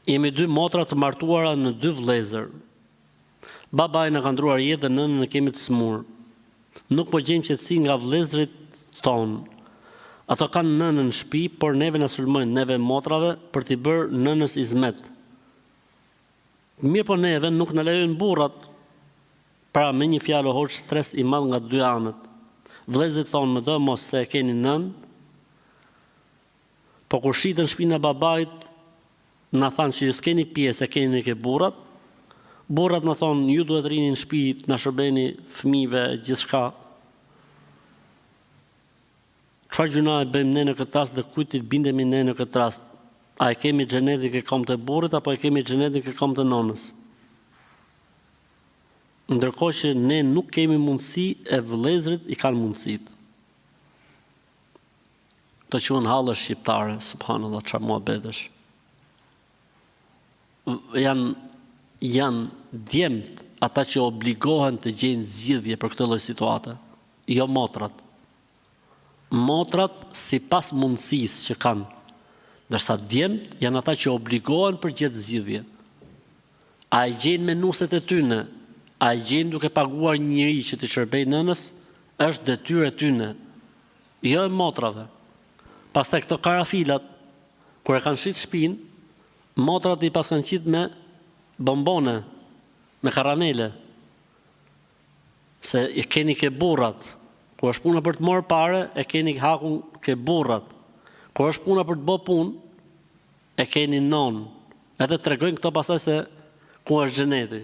Jemi 2 motra të martuara në 2 vëllezër. Babai na ka ndruar jetë dhe nënën e kemi të smur. Nuk po gjejmë qetësi nga vëllezërit tonë. Ato kanë nënën në shtëpi, por neve na sulmojnë, neve motrave, për t'i bërë nënës izmet. Mirë po neve nuk na lejojnë burrat. Pra me një fjalë hoq stres i madh nga 2 anët. Vëllezërit thonë më do mos se e keni nën, po kur shitën shpinë e babait, na thanë që ju s'keni pjesë, e keni ke burrat. Burrat na thonë ju duhet rini në shtëpi, na shërbeni fëmijëve, gjithçka. Çfarë gjuna e bëjmë ne në këtë rast dhe kujt i bindemi ne në këtë rast? A e kemi xhenetin që kom të burrit apo e kemi xhenetin që kom të nonës? Ndërkohë që ne nuk kemi mundësi e vëllezërit i kanë mundësitë. Të quhen hallë shqiptare, subhanallahu, çfarë muhabetesh. Janë djemt ata që obligohen të gjejnë zgjidhje për këtë lloj situate, jo motrat. Motrat sipas mundësisë që kanë, ndërsa djemt janë ata që obligohen për gjetë zgjidhje. A e gjejnë me nuset e tyne, a e gjejnë duke paguar një njeri që të shërbejë nënës, është detyrë e tyne, jo e motrave. Pastaj këto karafilat, kur e kanë shit shtëpinë, motrat i pas kanë qit me bombone, me karamele. Se e keni ke burrat. Kur është puna për të marrë pare, e keni hakun ke burrat. Kur është puna për të bërë punë, e keni non. Edhe tregojnë këto pastaj se ku është xheneti.